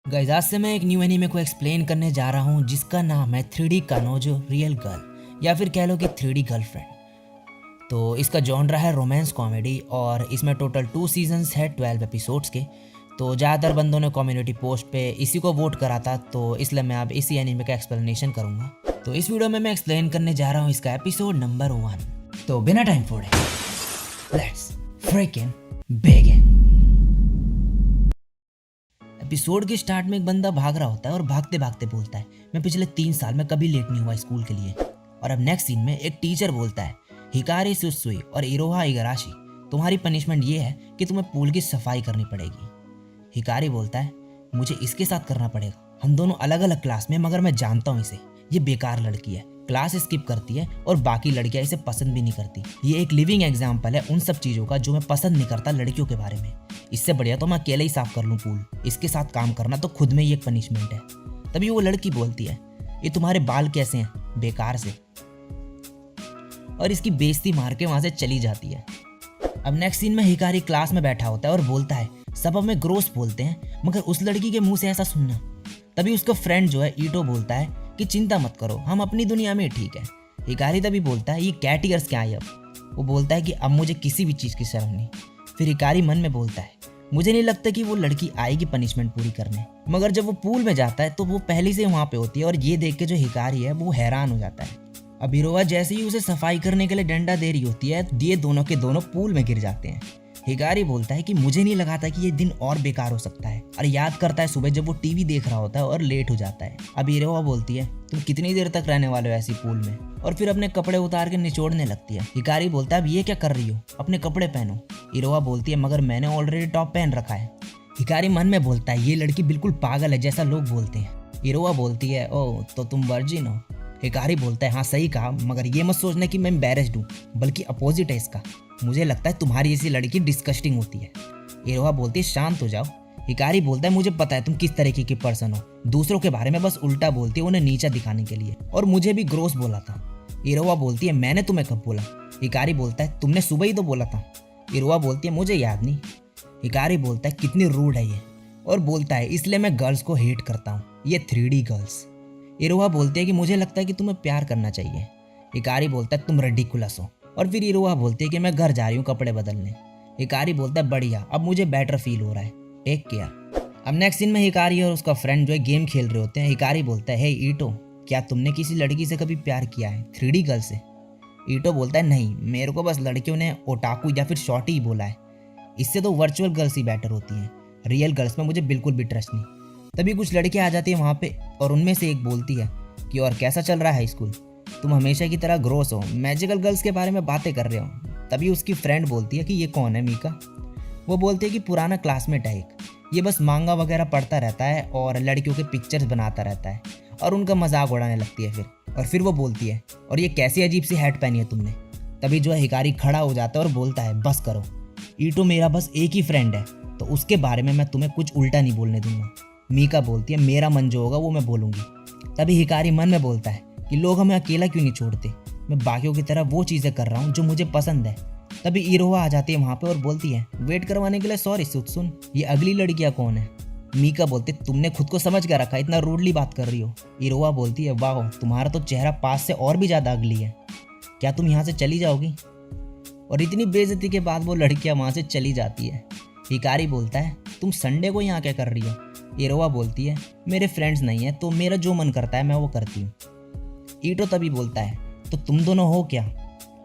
Guys आज से मैं एक न्यू एनीमे को एक्सप्लेन करने जा रहा हूँ जिसका नाम है 3D कानोजो रियल गर्ल या फिर कह लो कि 3D गर्लफ्रेंड। तो इसका जॉनरा है रोमांस कॉमेडी और इसमें टोटल 2 सीजन्स है 12 एपिसोड्स के। तो ज़्यादातर बंदों ने कम्युनिटी पोस्ट पे इसी को वोट करा था, तो इसलिए मैं अब इसी एनीमे का एक्सप्लेनेशन करूँगा। तो इस वीडियो में मैं एक्सप्लेन करने जा रहा हूँ इसका एपिसोड नंबर 1। तो बिना टाइम फोड़े लेट्स फ्रिकिंग बिगिन। एपिसोड के स्टार्ट में एक बंदा भाग रहा होता है और भागते भागते बोलता है, मैं पिछले 3 साल में कभी लेट नहीं हुआ स्कूल के लिए। और अब नेक्स्ट सीन में एक टीचर बोलता है, हिकारी सुसुई और इरोहा इगराशी, तुम्हारी पनिशमेंट ये है कि तुम्हें पूल की सफाई करनी पड़ेगी। हिकारी बोलता है, मुझे इसके साथ करना पड़ेगा, हम दोनों अलग अलग क्लास में, मगर मैं जानता हूँ इसे, ये बेकार लड़की है, क्लास स्किप करती है और बाकी लड़कियां इसे पसंद भी नहीं करती। ये एक लिविंग एग्जाम्पल है उन सब चीज़ों का जो मैं पसंद नहीं करता लड़कियों के बारे में। इससे बढ़िया तो मैं अकेले ही साफ कर लूँ पूल, इसके साथ काम करना तो खुद में ही एक पनिशमेंट है। तभी वो लड़की बोलती है, ये तुम्हारे बाल कैसे हैं, बेकार से, और इसकी बेइज्जती मार के वहां से चली जाती है। अब नेक्स्ट सीन में हिकारी क्लास में बैठा होता है और बोलता है, सब हमें ग्रोस बोलते हैं, मगर उस लड़की के मुंह से ऐसा सुनना। तभी उसका फ्रेंड जो है ईटो बोलता है कि चिंता मत करो, हम अपनी दुनिया में ठीक है। हिकारी तभी बोलता है, ये कैट ईयर्स क्या है अब। वो बोलता है कि अब मुझे किसी भी चीज़ की शर्म नहीं। फिर हिकारी मन में बोलता है, मुझे नहीं लगता कि वो लड़की आएगी पनिशमेंट पूरी करने। मगर जब वो पूल में जाता है तो वो पहले से वहाँ पे होती है और ये देख के जो हिकारी है वो हैरान हो जाता है। अब हिरोआ जैसे ही उसे सफाई करने के लिए डंडा दे रही होती है, ये दोनों के दोनों पूल में गिर जाते हैं। हिकारी बोलता है कि मुझे नहीं लगा था कि ये दिन और बेकार हो सकता है, और याद करता है सुबह जब वो टीवी देख रहा होता है और लेट हो जाता है। अब हिरोआ बोलती है, तुम कितनी देर तक रहने वाले हो ऐसी पूल में, और फिर अपने कपड़े उतार के निचोड़ने लगती है। हिकारी बोलता है, अब ये क्या कर रही हो, अपने कपड़े पहनो। हिरोआ बोलती है, मगर मैंने ऑलरेडी टॉप पहन रखा है। हिकारी मन में बोलता है, ये लड़की बिल्कुल पागल है जैसा लोग बोलते हैं। हिरोआ बोलती है, ओह तो तुम वर्जिन हो। हिकारी बोलता है, हाँ सही कहा, मगर ये मत सोचना कि मैं एम्बैरेस्ड हूँ, बल्कि अपोजिट है इसका। मुझे लगता है तुम्हारी ऐसी लड़की डिस्कस्टिंग होती है। हिरोआ बोलती है, शांत हो जाओ। हिकारी बोलता है, मुझे पता है तुम किस तरीके की पर्सन हो, दूसरों के बारे में बस उल्टा बोलती है उन्हें नीचा दिखाने के लिए, और मुझे भी ग्रोस बोला था। हिरोआ बोलती है, मैंने तुम्हें कब बोला। हिकारी बोलता है, तुमने सुबह ही तो बोला था। हिरोआ बोलती है, मुझे याद नहीं। हिकारी बोलता है, कितनी रूड है ये, और बोलता है, इसलिए मैं गर्ल्स को हेट करता हूँ, ये 3D गर्ल्स। हिरोआ बोलती है कि मुझे लगता है कि तुम्हें प्यार करना चाहिए। हिकारी बोलता है, तुम रिडिकुलस हो। और फिर हिरोआ बोलती है कि मैं घर जा रही हूँ कपड़े बदलने। हिकारी बोलता है, बढ़िया, अब मुझे बेटर फील हो रहा है, टेक केयर। अब नेक्स्ट सीन में हिकारी और उसका फ्रेंड जो है गेम खेल रहे होते हैं। हिकारी बोलता है, हे ईटो, क्या तुमने किसी लड़की से कभी प्यार किया है, 3D गर्ल से। ईटो बोलता है, नहीं, मेरे को बस लड़कियों ने ओटाकू या फिर शॉर्टी ही बोला है, इससे तो वर्चुअल गर्ल्स ही बेटर होती हैं, रियल गर्ल्स में मुझे बिल्कुल भी ट्रस्ट नहीं। तभी कुछ लड़कियां आ जाती हैं वहाँ पे, और उनमें से एक बोलती है कि और कैसा चल रहा है स्कूल, तुम हमेशा की तरह ग्रोस हो, मैजिकल गर्ल्स के बारे में बातें कर रहे हो। तभी उसकी फ्रेंड बोलती है कि ये कौन है मीका। वो बोलती है कि पुराना क्लासमेट है एक, ये बस मांगा वगैरह पढ़ता रहता है और लड़कियों के पिक्चर्स बनाता रहता है, और उनका मजाक उड़ाने लगती है। फिर वो बोलती है, और ये कैसी अजीब सी हैट पहनी है तुमने। तभी जो है हिकारी खड़ा हो जाता है और बोलता है, बस करो, ईटो मेरा बस एक ही फ्रेंड है, तो उसके बारे में मैं तुम्हें कुछ उल्टा नहीं बोलने दूंगा। मीका बोलती है, मेरा मन जो होगा वो मैं बोलूँगी। तभी हिकारी मन में बोलता है कि लोग हमें अकेला क्यों नहीं छोड़ते, मैं बाकियों की तरह वो चीज़ें कर रहा हूँ जो मुझे पसंद है। तभी इरोहा आ जाती है वहाँ पे और बोलती है, वेट करवाने के लिए सॉरी सुन, ये अगली लड़कियाँ कौन है। मीका बोलती, तुमने खुद को समझ कर रखा, इतना रूडली बात कर रही हो। इरोहा बोलती है, वाह, तुम्हारा तो चेहरा पास से और भी ज़्यादा अगली है, क्या तुम यहाँ से चली जाओगी। और इतनी बेइज्जती के बाद वो लड़कियाँ वहाँ से चली जाती है। हिकारी बोलता है, तुम संडे को यहाँ क्या कर रही हो। इरोहा बोलती है, मेरे फ्रेंड्स नहीं है तो मेरा जो मन करता है मैं वो करती हूँ। ईटो तभी बोलता है, तो तुम दोनों हो क्या।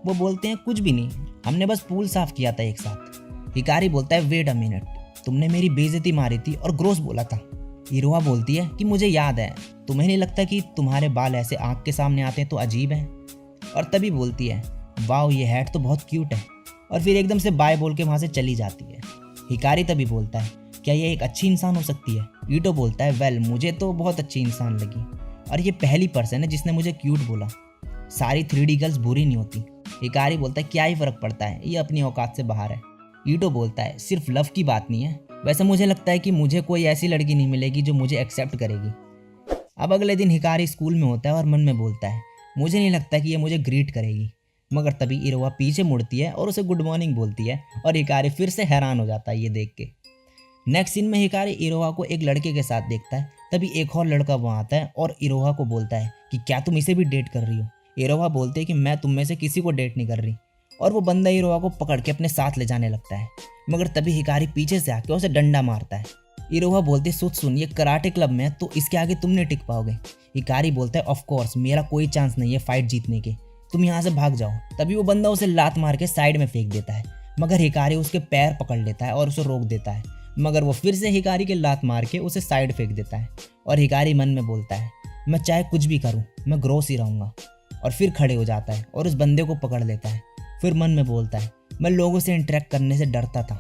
वो बोलते हैं, कुछ भी नहीं, हमने बस पूल साफ किया था एक साथ। हिकारी बोलता है, वेट अ मिनट, तुमने मेरी बेइज्जती मारी थी और ग्रोस बोला था। इरोहा बोलती है कि मुझे याद है, तुम्हें नहीं लगता कि तुम्हारे बाल ऐसे आँख के सामने आते हैं तो अजीब हैं। और तभी बोलती है, वाह, ये हैट तो बहुत क्यूट है, और फिर एकदम से बाय बोल के वहाँ से चली जाती है। हिकारी तभी बोलता है, क्या ये एक अच्छी इंसान हो सकती है। ईटो बोलता है, वेल, मुझे तो बहुत अच्छी इंसान लगी, और ये पहली पर्सन है जिसने मुझे क्यूट बोला, सारी 3D गर्ल्स बुरी नहीं होती। हिकारी बोलता है, क्या ही फर्क पड़ता है, ये अपनी औकात से बाहर है। ईटो बोलता है, सिर्फ लव की बात नहीं है, वैसे मुझे लगता है कि मुझे कोई ऐसी लड़की नहीं मिलेगी जो मुझे एक्सेप्ट करेगी। अब अगले दिन हिकारी स्कूल में होता है और मन में बोलता है, मुझे नहीं लगता कि ये मुझे ग्रीट करेगी। मगर तभी इरोहा पीछे मुड़ती है और उसे गुड मॉर्निंग बोलती है, और हिकारी फिर से हैरान हो जाता है ये देख के। नेक्स्ट सीन में हिकारी इरोहा को एक लड़के के साथ देखता है। तभी एक और लड़का वहाँ आता है और इरोहा को बोलता है कि क्या तुम इसे भी डेट कर रही हो। इरोहा बोलते है कि मैं तुम में से किसी को डेट नहीं कर रही, और वो बंदा इरोहा को पकड़ के अपने साथ ले जाने लगता है। मगर तभी हिकारी पीछे से आके उसे डंडा मारता है। इरोहा बोलते सुन ये कराटे क्लब में है, तो इसके आगे तुम नहीं टिक पाओगे। हिकारी बोलता है ऑफ कोर्स मेरा कोई चांस नहीं है फाइट जीतने के, तुम यहाँ से भाग जाओ। तभी वो बंदा उसे लात मार के साइड में फेंक देता है, मगर हिकारी उसके पैर पकड़ लेता है और उसे रोक देता है। मगर वो फिर से हिकारी के लात मार के उसे साइड फेंक देता है, और हिकारी मन में बोलता है मैं चाहे कुछ भी करूँ मैं ग्रोस ही रहूँगा। और फिर खड़े हो जाता है और उस बंदे को पकड़ लेता है। फिर मन में बोलता है मैं लोगों से इंटरेक्ट करने से डरता था।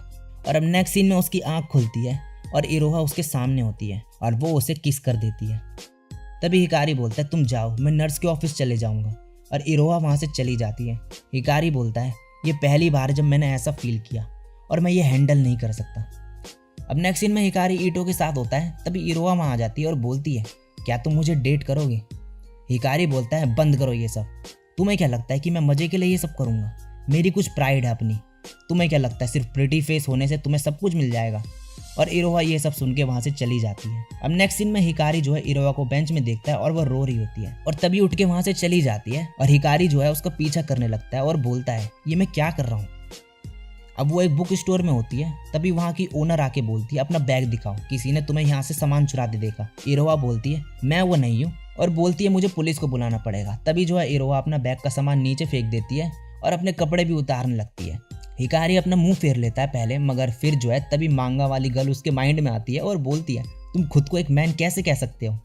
और अब नेक्स्ट सीन में उसकी आँख खुलती है और इरोहा उसके सामने होती है और वो उसे किस कर देती है। तभी हिकारी बोलता है तुम जाओ, मैं नर्स के ऑफिस चले जाऊंगा, और इरोहा वहाँ से चली जाती है। हिकारी बोलता है ये पहली बार जब मैंने ऐसा फील किया और मैं ये हैंडल नहीं कर सकता। अब नेक्स्ट सीन में हिकारी ईटो के साथ होता है। तभी इरोहा वहाँ आ जाती है और बोलती है क्या तुम मुझे डेट करोगे। हिकारी बोलता है बंद करो ये सब, तुम्हें क्या लगता है कि मैं मजे के लिए ये सब करूँगा, मेरी कुछ प्राइड है अपनी, तुम्हें क्या लगता है सिर्फ प्रिटी फेस होने से तुम्हें सब कुछ मिल जाएगा। और इरोहा ये सब सुन के वहाँ से चली जाती है। अब नेक्स्ट सीन में हिकारी जो है इरोहा को बेंच में देखता है और वह रो रही होती है, और तभी उठ के वहाँ से चली जाती है। और हिकारी जो है उसका पीछा करने लगता है और बोलता है ये मैं क्या कर रहा हूँ। अब वो एक बुक स्टोर में होती है। तभी वहाँ की ओनर आके बोलती है अपना बैग दिखाओ, किसी ने तुम्हें यहाँ से सामान चुराते देखा। इरोहा बोलती है मैं वो नहीं हूँ, और बोलती है मुझे पुलिस को बुलाना पड़ेगा। तभी जो है इरोहा अपना बैग का सामान नीचे फेंक देती है और अपने कपड़े भी उतारने लगती है। हिकारी अपना मुंह फेर लेता है पहले, मगर फिर जो है तभी मांगा वाली गर्ल उसके माइंड में आती है और बोलती है तुम खुद को एक मैन कैसे कह सकते हो।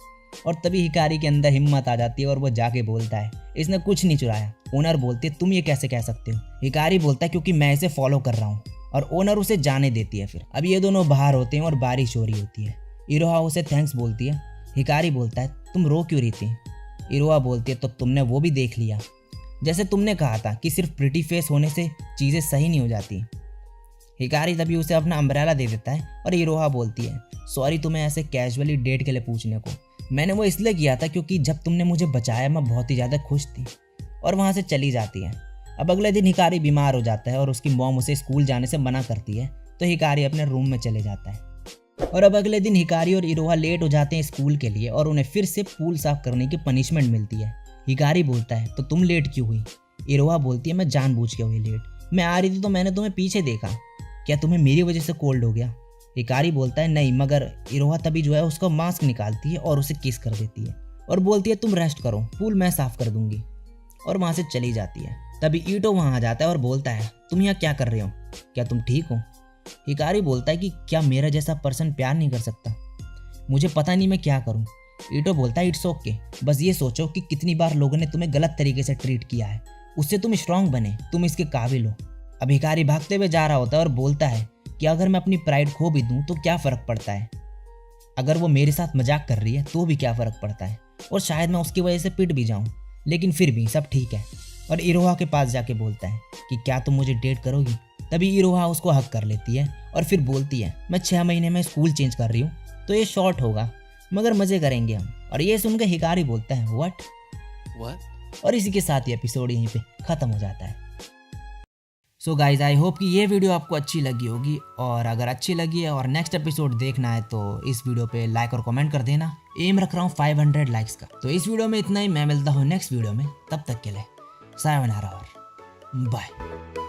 और तभी हिकारी के अंदर हिम्मत आ जाती है और वो जाके बोलता है इसने कुछ नहीं चुराया। ओनर बोलती है तुम ये कैसे कह सकते हो। हिकारी बोलता है क्योंकि मैं इसे फॉलो कर रहा हूँ, और ओनर उसे जाने देती है। फिर अब ये दोनों बाहर होते हैं और बारिश हो रही होती है। इरोहा उसे थैंक्स बोलती है। हिकारी बोलता है तुम रो क्यों रही थी। इरोहा बोलती है तो तुमने वो भी देख लिया, जैसे तुमने कहा था कि सिर्फ प्रिटी फेस होने से चीज़ें सही नहीं हो जाती। हिकारी तभी उसे अपना अम्ब्रेला दे देता है और इरोहा बोलती है सॉरी तुम्हें ऐसे कैजुअली डेट के लिए पूछने को, मैंने वो इसलिए किया था क्योंकि जब तुमने मुझे बचाया मैं बहुत ही ज़्यादा खुश थी। और वहाँ से चली जाती है। अब अगले दिन हिकारी बीमार हो जाता है और उसकी मॉम उसे स्कूल जाने से मना करती है, तो हिकारी अपने रूम में चले जाता है। और अब अगले दिन हिकारी और इरोहा लेट हो जाते हैं स्कूल के लिए, और उन्हें फिर से पूल साफ करने की पनिशमेंट मिलती है। हिकारी बोलता है तो तुम लेट क्यों हुई। इरोहा बोलती है मैं जानबूझ के हुई लेट, मैं आ रही थी तो मैंने तुम्हें पीछे देखा, क्या तुम्हें मेरी वजह से कोल्ड हो गया। हिकारी बोलता है नहीं, मगर इरोहा तभी जो है उसका मास्क निकालती है और उसे किस कर देती है और बोलती है तुम रेस्ट करो, पूल मैं साफ कर दूंगी, और वहाँ से चली जाती है। तभी ईटो वहाँ आ जाता है और बोलता है तुम यहाँ क्या कर रहे हो, क्या तुम ठीक हो। हिकारी बोलता है कि क्या मेरा जैसा पर्सन प्यार नहीं कर सकता, मुझे पता नहीं मैं क्या करूँ। ईटो बोलता है इट्स ओके, बस ये सोचो कि कितनी बार लोगों ने तुम्हें गलत तरीके से ट्रीट किया है, उससे तुम स्ट्रांग बने, तुम इसके काबिल हो। अब हिकारी भागते हुए जा रहा होता है और बोलता है कि अगर मैं अपनी प्राइड खो भी दूं तो क्या फ़र्क पड़ता है, अगर वो मेरे साथ मजाक कर रही है तो भी क्या फ़र्क पड़ता है, और शायद मैं उसकी वजह से पिट भी जाऊं, लेकिन फिर भी सब ठीक है। और इरोहा के पास जाके बोलता है कि क्या तुम मुझे डेट करोगी। तभी इरोहा उसको हक कर लेती है और फिर बोलती है मैं 6 महीने में स्कूल चेंज कर रही हूँ, तो ये शॉर्ट होगा मगर मज़े करेंगे हम। और ये सुनकर हिकारी बोलता है व्हाट। और इसी के साथ ये एपिसोड यहीं पे ख़त्म हो जाता है। सो गाइज आई होप कि ये वीडियो आपको अच्छी लगी होगी, और अगर अच्छी लगी है और नेक्स्ट एपिसोड देखना है तो इस वीडियो पे लाइक और कमेंट कर देना। एम रख रहा हूँ 500 लाइक्स का। तो इस वीडियो में इतना ही, मैं मिलता हूँ नेक्स्ट वीडियो में, तब तक के लिए सायोनारा और बाय।